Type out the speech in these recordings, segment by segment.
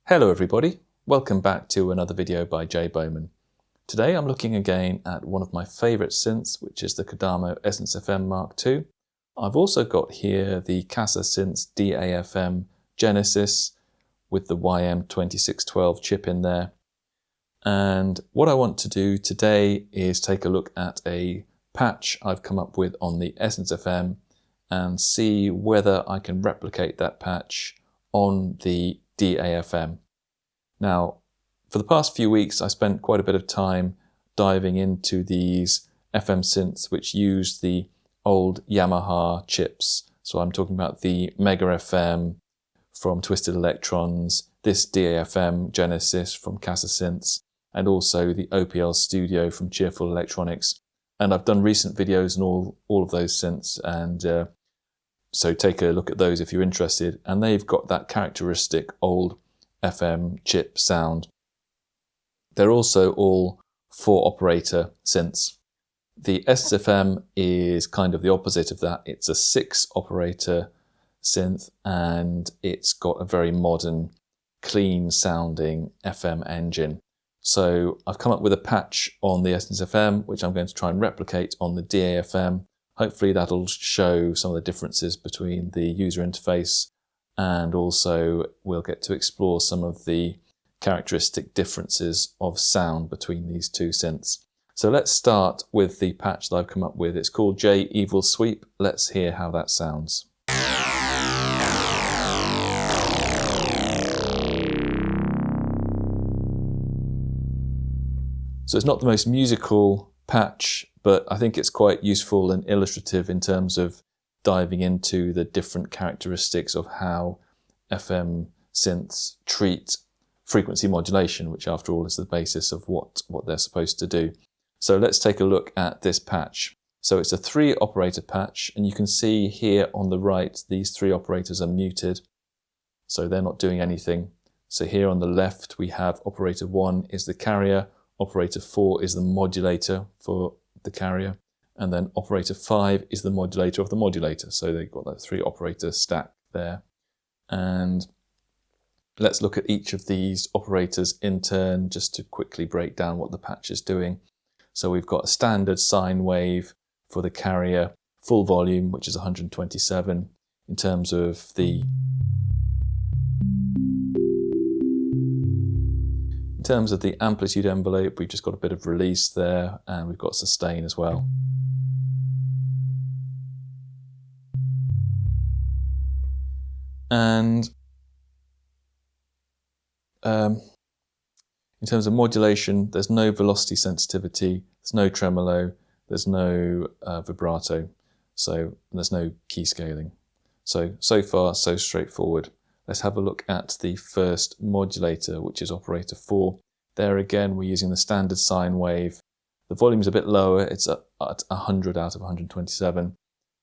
Hello everybody, welcome back to another video by Jay Bowman. Today I'm looking again at one of my favourite synths, which is the Kodamo EssenceFM Mark II. I've also got here the Kasser Synths DAFM Genesis with the YM2612 chip in there. And what I want to do today is take a look at a patch I've come up with on the EssenceFM and see whether I can replicate that patch on the DAFM. Now, for the past few weeks, I spent quite a bit of time diving into these FM synths which use the old Yamaha chips. So I'm talking about the Megadrive-FM from Twisted Electrons, this DAFM Genesis from Kasser Synths, and also the OPL Studio from Cheerful Electronics. And I've done recent videos on all of those synths, and so take a look at those if you're interested. And they've got that characteristic old FM chip sound. They're also all 4-operator synths. The EssenceFM is kind of the opposite of that. It's a 6-operator synth, and it's got a very modern, clean sounding FM engine. So I've come up with a patch on the EssenceFM, which I'm going to try and replicate on the DAFM. Hopefully that'll show some of the differences between the user interface, and also we'll get to explore some of the characteristic differences of sound between these two synths. So let's start with the patch that I've come up with. It's called J Evil Sweep. Let's hear how that sounds. So it's not the most musical patch, but I think it's quite useful and illustrative in terms of diving into the different characteristics of how FM synths treat frequency modulation, which after all is the basis of what they're supposed to do. So let's take a look at this patch. So it's a 3-operator patch, and you can see here on the right these 3 operators are muted, so they're not doing anything. So here on the left we have operator 1 is the carrier, operator 4 is the modulator for the carrier, and then operator 5 is the modulator of the modulator. So they've got that 3-operator stack there. And let's look at each of these operators in turn just to quickly break down what the patch is doing. So we've got a standard sine wave for the carrier, full volume, which is 127. In terms of the amplitude envelope, we've just got a bit of release there, and we've got sustain as well. And in terms of modulation, there's no velocity sensitivity, there's no tremolo, there's no vibrato, so there's no key scaling. So far, so straightforward. Let's have a look at the first modulator, which is operator 4. There again, we're using the standard sine wave. The volume's a bit lower, it's at 100 out of 127.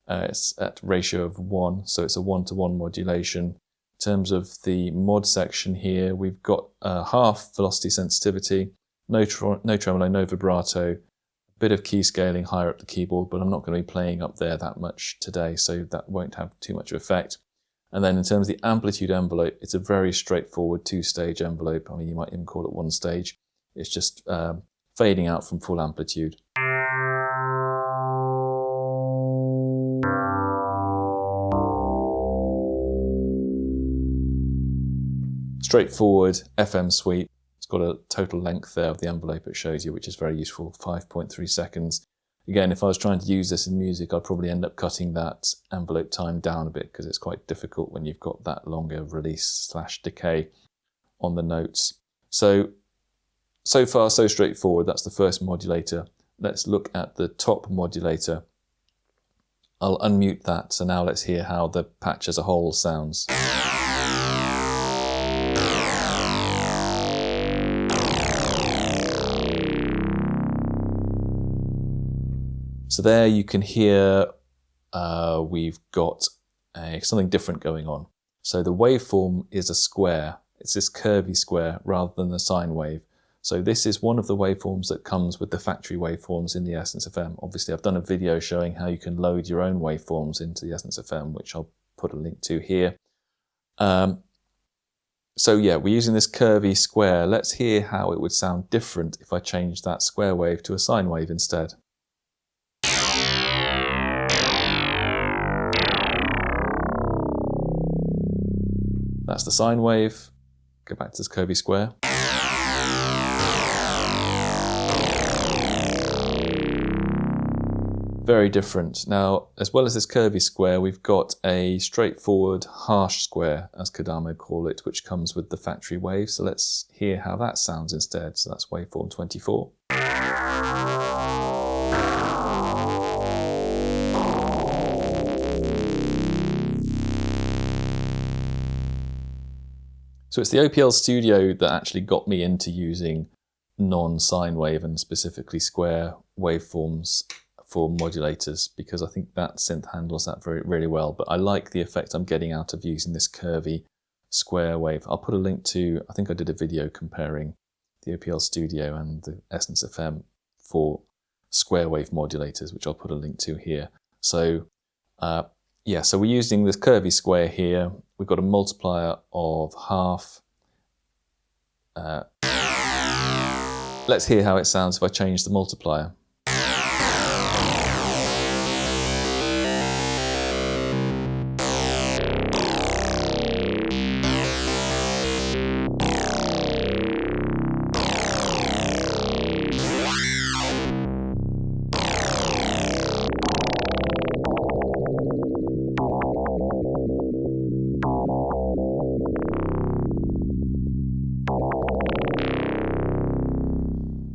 It's at ratio of 1, so it's a 1-to-1 modulation. In terms of the mod section here, we've got half velocity sensitivity, no tremolo, no vibrato, a bit of key scaling higher up the keyboard, but I'm not going to be playing up there that much today, so that won't have too much effect. And then in terms of the amplitude envelope, it's a very straightforward 2-stage envelope. I mean, you might even call it 1 stage. It's just fading out from full amplitude. Straightforward FM sweep. It's got a total length there of the envelope it shows you, which is very useful, 5.3 seconds. Again, if I was trying to use this in music, I'd probably end up cutting that envelope time down a bit because it's quite difficult when you've got that longer release/decay on the notes. So far, so straightforward. That's the first modulator. Let's look at the top modulator. I'll unmute that. So now let's hear how the patch as a whole sounds. So there you can hear we've got something different going on. So the waveform is a square. It's this curvy square rather than the sine wave. So this is one of the waveforms that comes with the factory waveforms in the EssenceFM. Obviously, I've done a video showing how you can load your own waveforms into the EssenceFM, which I'll put a link to here. So yeah, we're using this curvy square. Let's hear how it would sound different if I changed that square wave to a sine wave instead. That's the sine wave. Go back to this curvy square. Very different. Now, as well as this curvy square, we've got a straightforward harsh square, as Kodamo call it, which comes with the factory wave. So let's hear how that sounds instead. So that's waveform 24. So it's the OPL Studio that actually got me into using non-sine wave and specifically square waveforms for modulators, because I think that synth handles that really well. But I like the effect I'm getting out of using this curvy square wave. I'll put a link to, I think I did a video comparing the OPL Studio and the EssenceFM for square wave modulators, which I'll put a link to here. So yeah, so we're using this curvy square here. We've got a multiplier of half. Let's hear how it sounds if I change the multiplier.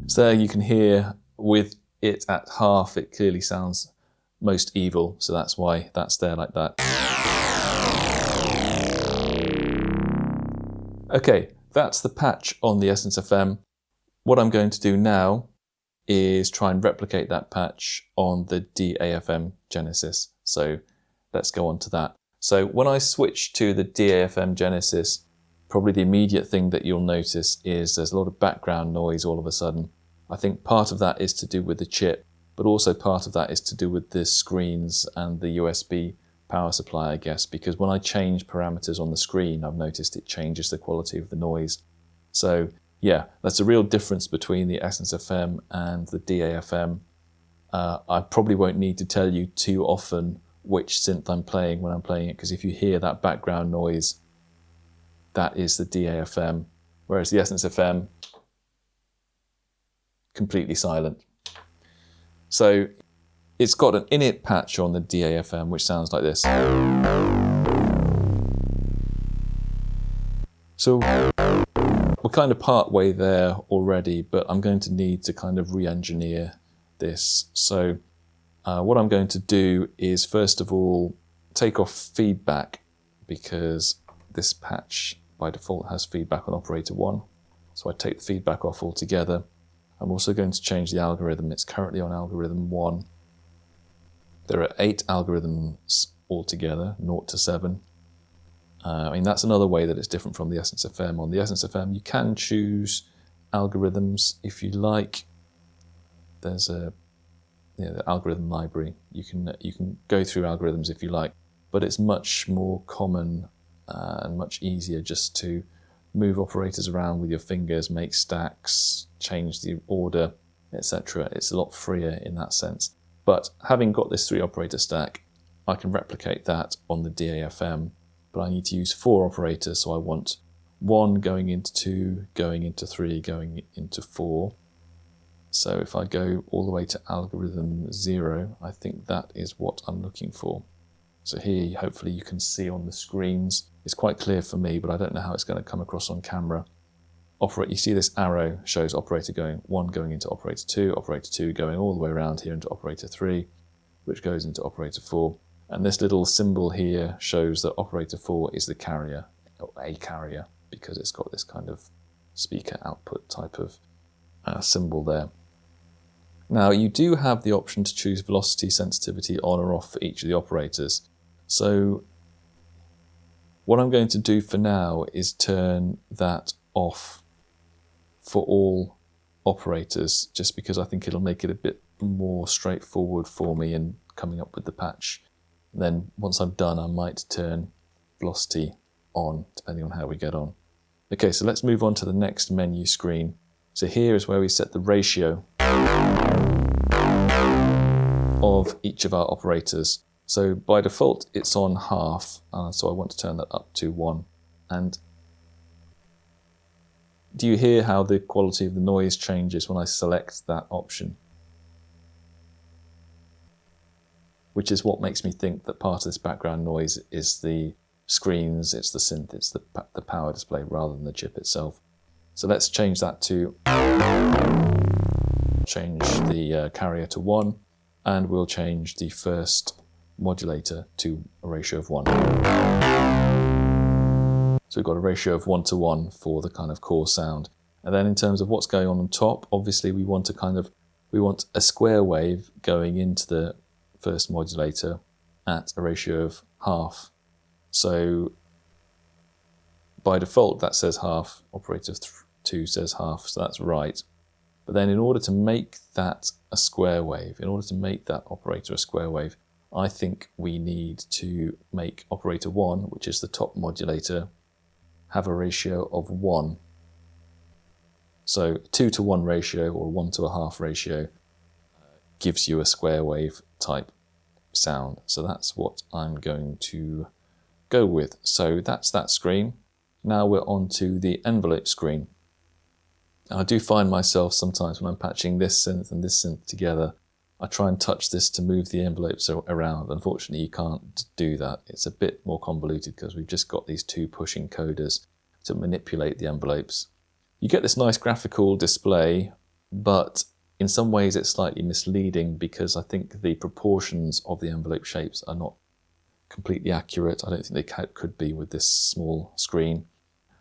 So there you can hear with it at half, it clearly sounds most evil. So that's why that's there like that. Okay, that's the patch on the EssenceFM. What I'm going to do now is try and replicate that patch on the DAFFM Genesis. So let's go on to that. So when I switch to the DAFFM Genesis, probably the immediate thing that you'll notice is there's a lot of background noise all of a sudden. I think part of that is to do with the chip, but also part of that is to do with the screens and the USB power supply, I guess, because when I change parameters on the screen, I've noticed it changes the quality of the noise. So yeah, that's a real difference between the EssenceFM and the DAFFM. I probably won't need to tell you too often which synth I'm playing when I'm playing it, because if you hear that background noise, that is the DAFFM, whereas the EssenceFM, completely silent. So it's got an init patch on the DAFFM which sounds like this. So we're kind of part way there already, but I'm going to need to kind of re-engineer this. So what I'm going to do is first of all take off feedback, because this patch by default has feedback on operator 1. So I take the feedback off altogether. I'm also going to change the algorithm. It's currently on algorithm 1. There are 8 algorithms altogether, 0 to 7. I mean, that's another way that it's different from the EssenceFM. On the EssenceFM, you can choose algorithms if you like. There's a the algorithm library. You can go through algorithms if you like, but it's much more common and much easier just to move operators around with your fingers, make stacks, change the order, etc. It's a lot freer in that sense. But having got this 3 operator stack, I can replicate that on the DAFFM, but I need to use 4 operators, so I want 1 going into 2, going into 3, going into 4. So if I go all the way to algorithm 0, I think that is what I'm looking for. So here, hopefully you can see on the screens, it's quite clear for me, but I don't know how it's going to come across on camera. You see this arrow shows operator 1 going into operator 2 going all the way around here into operator 3, which goes into operator 4. And this little symbol here shows that operator 4 is the carrier, or a carrier, because it's got this kind of speaker output type of symbol there. Now you do have the option to choose velocity sensitivity on or off for each of the operators. So what I'm going to do for now is turn that off for all operators, just because I think it'll make it a bit more straightforward for me in coming up with the patch. Then once I'm done, I might turn velocity on, depending on how we get on. Okay, so let's move on to the next menu screen. So here is where we set the ratio of each of our operators. So by default it's on half, so I want to turn that up to 1. And do you hear how the quality of the noise changes when I select that option? Which is what makes me think that part of this background noise is the screens, it's the synth, it's the power display rather than the chip itself. So let's change that to, change the carrier to 1, and we'll change the first modulator to a ratio of 1. So we've got a ratio of 1 to 1 for the kind of core sound. And then in terms of what's going on top, obviously we want a square wave going into the first modulator at a ratio of half. So by default that says half, operator 2 says half, so that's right. But then in order to make that a square wave, in order to make that operator a square wave, I think we need to make operator 1, which is the top modulator, have a ratio of 1. So 2 to 1 ratio or 1 to a half ratio gives you a square wave type sound. So that's what I'm going to go with. So that's that screen. Now we're on to the envelope screen. And I do find myself sometimes when I'm patching this synth and this synth together, I try and touch this to move the envelopes around. Unfortunately, you can't do that. It's a bit more convoluted because we've just got these 2 push encoders to manipulate the envelopes. You get this nice graphical display, but in some ways it's slightly misleading because I think the proportions of the envelope shapes are not completely accurate. I don't think they could be with this small screen.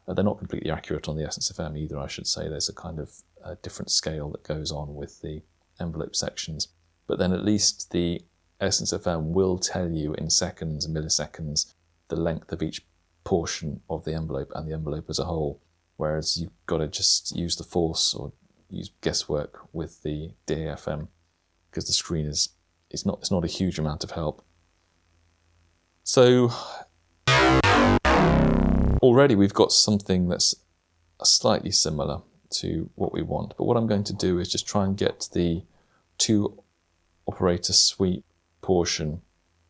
They're not completely accurate on the EssenceFM either, I should say. There's a kind of different scale that goes on with the envelope sections. But then at least the EssenceFM will tell you in seconds and milliseconds the length of each portion of the envelope and the envelope as a whole, whereas you've got to just use the force or use guesswork with the DAFFM because the screen is not a huge amount of help. So already we've got something that's slightly similar to what we want, but what I'm going to do is just try and get the 2 operator sweep portion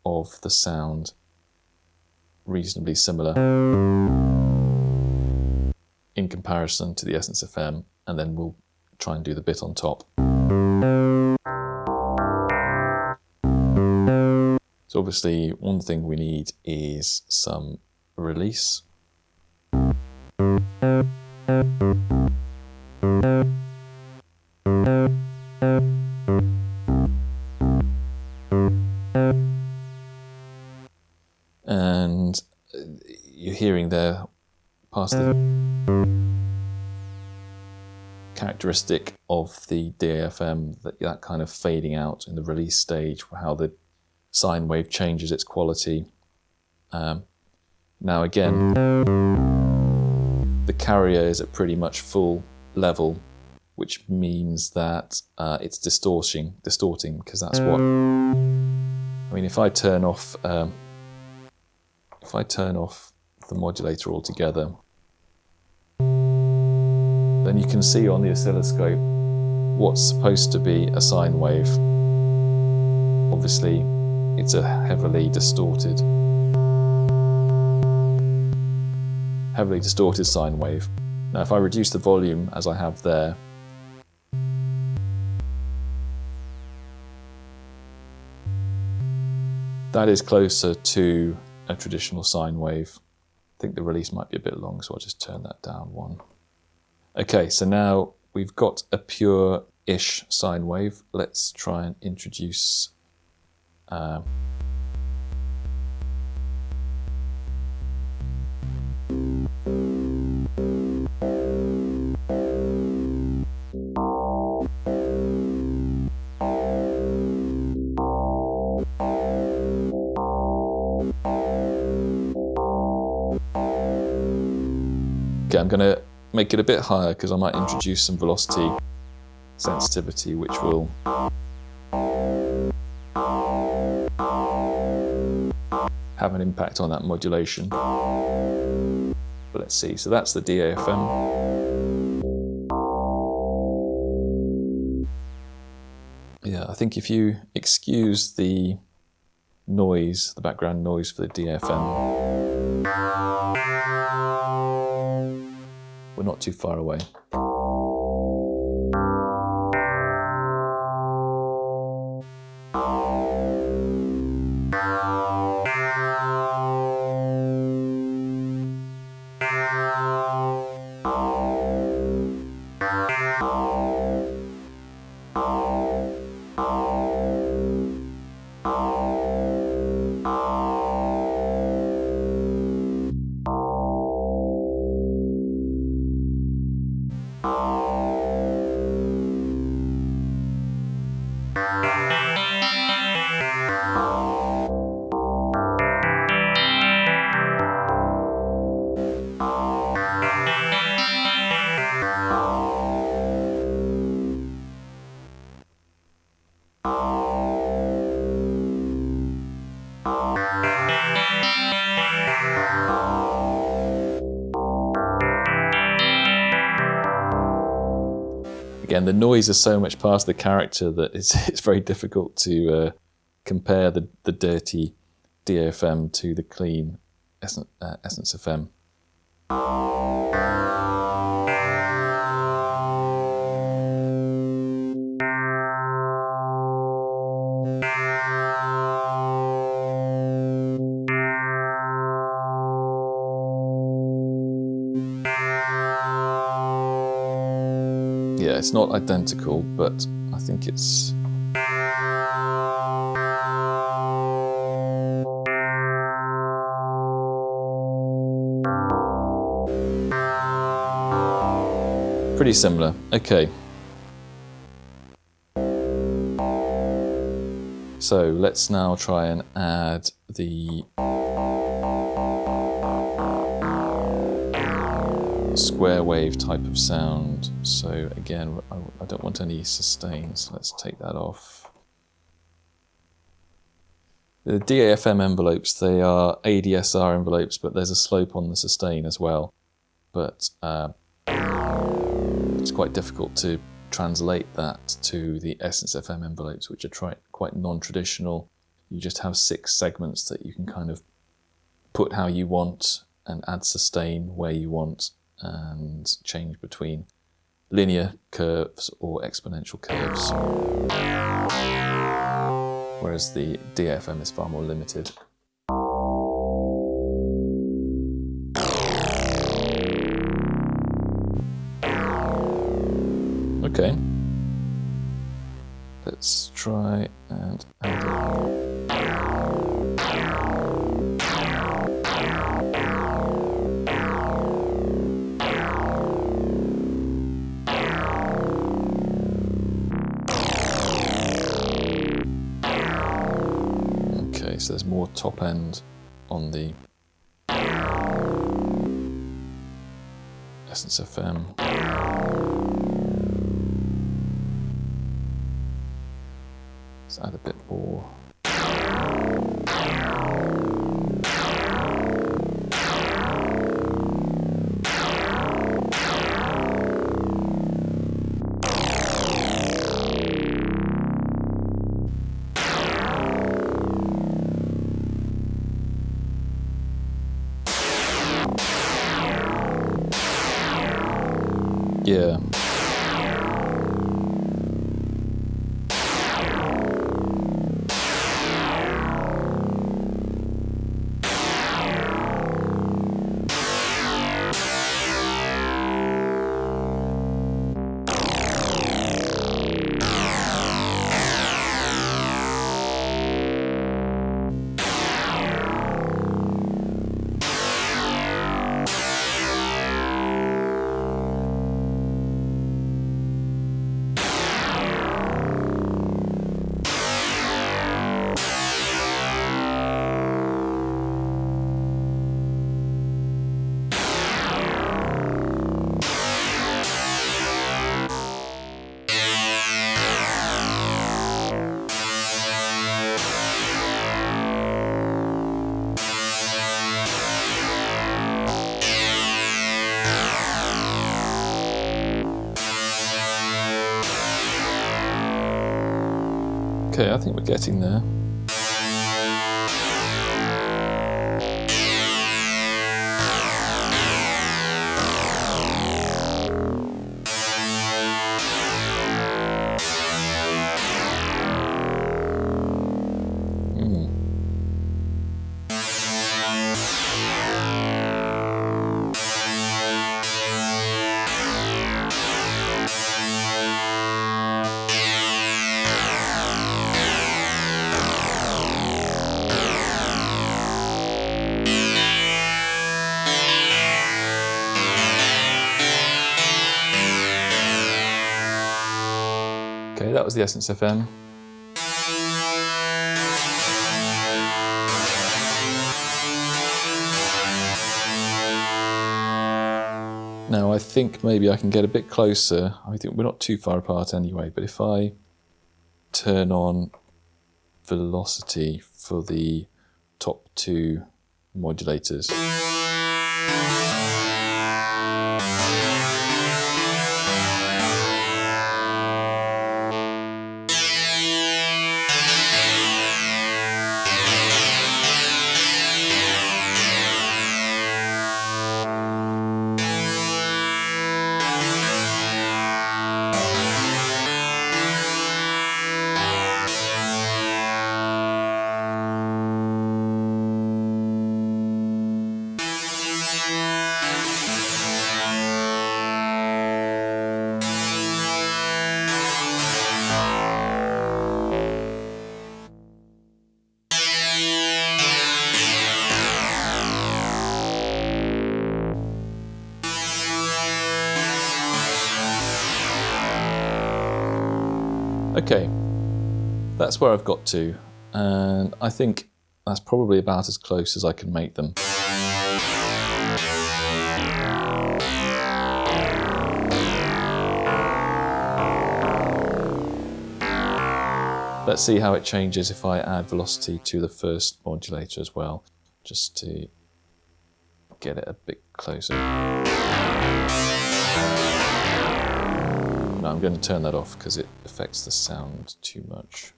of the sound reasonably similar in comparison to the EssenceFM, and then we'll try and do the bit on top. So obviously one thing we need is some release. And you're hearing there past the characteristic of the DAFFM, that kind of fading out in the release stage, how the sine wave changes its quality. Now again, the carrier is at pretty much full level, which means that it's distorting because that's what, I mean, if I turn off the modulator altogether, then you can see on the oscilloscope what's supposed to be a sine wave. Obviously, it's a heavily distorted sine wave. Now, if I reduce the volume as I have there, that is closer to a traditional sine wave. I think the release might be a bit long, so I'll just turn that down 1. Okay, so now we've got a pure-ish sine wave. Let's try and introduce okay, I'm going to make it a bit higher because I might introduce some velocity sensitivity, which will have an impact on that modulation. But let's see. So that's the DAFM. Yeah, I think if you excuse the noise, the background noise for the DAFM, we're not too far away. Again, the noise is so much past the character that it's very difficult to compare the dirty DAFM to the clean EssenceFM. Yeah, it's not identical, but I think it's pretty similar. Okay. So let's now try and add the square wave type of sound. So again, I don't want any sustains. Let's take that off. The DAFM envelopes, they are ADSR envelopes, but there's a slope on the sustain as well. But it's quite difficult to translate that to the EssenceFM envelopes, which are quite non-traditional. You just have 6 segments that you can kind of put how you want and add sustain where you want and change between linear curves or exponential curves. Whereas the DAFM is far more limited. Okay, let's try and add it. Okay, so there's more top end on the EssenceFM. Let's add a bit more. Yeah. Okay, I think we're getting there. Okay, that was the EssenceFM. Now I think maybe I can get a bit closer. I think we're not too far apart anyway, but if I turn on velocity for the top two modulators. Okay, that's where I've got to, and I think that's probably about as close as I can make them. Let's see how it changes if I add velocity to the first modulator as well, just to get it a bit closer. No, I'm going to turn that off because it affects the sound too much.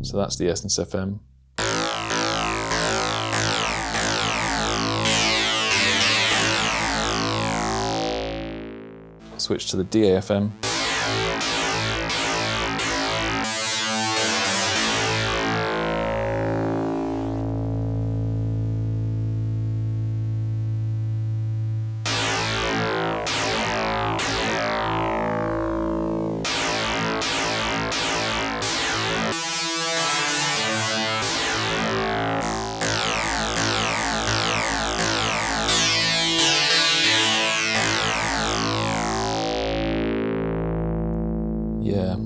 So that's the EssenceFM. Switch to the DAFFM. Yeah.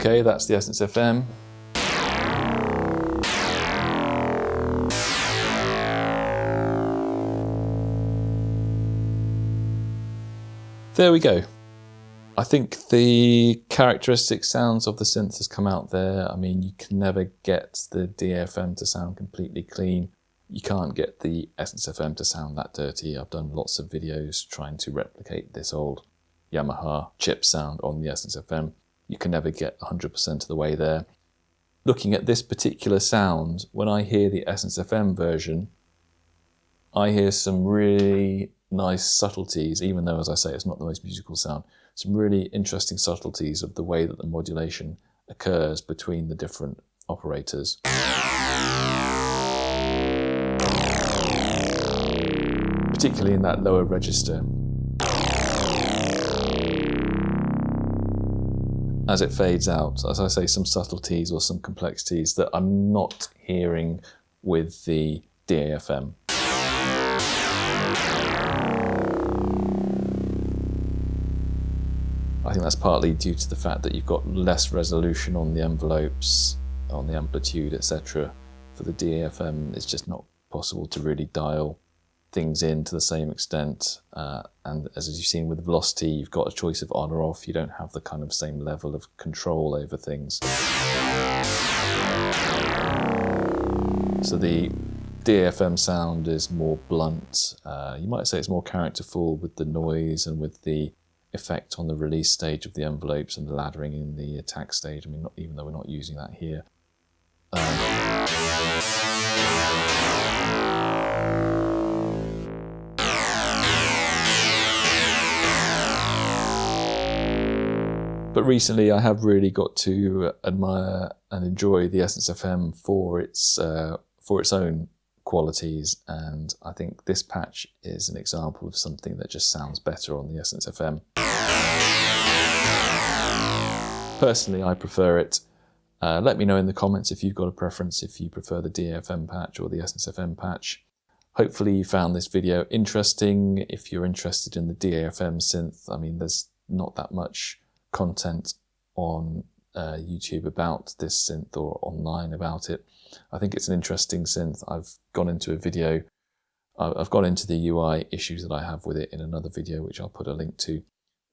Okay, that's the EssenceFM. There we go. I think the characteristic sounds of the synth has come out there. I mean, you can never get the DAFFM to sound completely clean. You can't get the EssenceFM to sound that dirty. I've done lots of videos trying to replicate this old Yamaha chip sound on the EssenceFM. You can never get 100% of the way there. Looking at this particular sound, when I hear the EssenceFM version, I hear some really nice subtleties, even though, as I say, it's not the most musical sound, some really interesting subtleties of the way that the modulation occurs between the different operators. Particularly in that lower register. As it fades out, as I say, some subtleties or some complexities that I'm not hearing with the DAFM. I think that's partly due to the fact that you've got less resolution on the envelopes, on the amplitude, etc. For the DAFM, it's just not possible to really dial things in to the same extent. And as you've seen with velocity, you've got a choice of on or off. You don't have the kind of same level of control over things. So the DAFM sound is more blunt. You might say it's more characterful with the noise and with the effect on the release stage of the envelopes and the laddering in the attack stage. I mean, even though we're not using that here. But recently I have really got to admire and enjoy the EssenceFM for its own qualities, and I think this patch is an example of something that just sounds better on the EssenceFM. Personally, I prefer it. Let me know in the comments if you've got a preference, if you prefer the DAFM patch or the EssenceFM patch. Hopefully you found this video interesting. If you're interested in the DAFM synth, I mean, there's not that much content on YouTube about this synth or online about it. I think it's an interesting synth. I've gone into a video, I've gone into the UI issues that I have with it in another video, which I'll put a link to.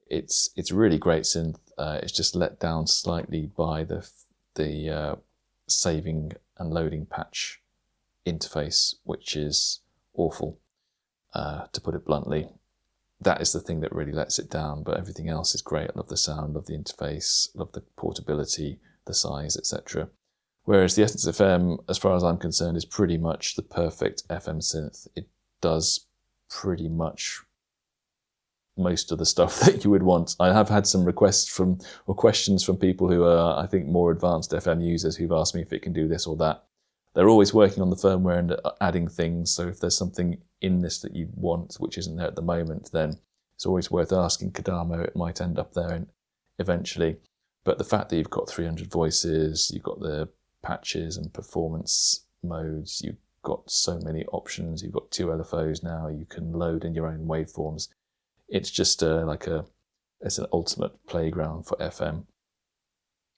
It's a really great synth. It's just let down slightly by the saving and loading patch interface, which is awful, to put it bluntly. That is the thing that really lets it down, but everything else is great. I love the sound, love the interface, love the portability, the size, etc. Whereas the EssenceFM, as far as I'm concerned, is pretty much the perfect FM synth. It does pretty much most of the stuff that you would want. I have had some requests from, or questions from people who are, I think, more advanced FM users who've asked me if it can do this or that. They're always working on the firmware and adding things, so if there's something in this that you want which isn't there at the moment, then it's always worth asking Kodamo. It might end up there eventually. But the fact that you've got 300 voices, you've got the patches and performance modes, you've got so many options, you've got 2 LFOs now, you can load in your own waveforms. It's just it's an ultimate playground for FM.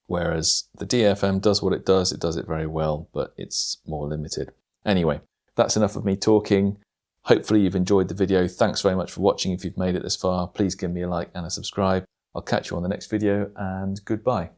Whereas the DAFM does what it does it very well, but it's more limited. Anyway, that's enough of me talking. Hopefully you've enjoyed the video. Thanks very much for watching. If you've made it this far, please give me a like and a subscribe. I'll catch you on the next video, and goodbye.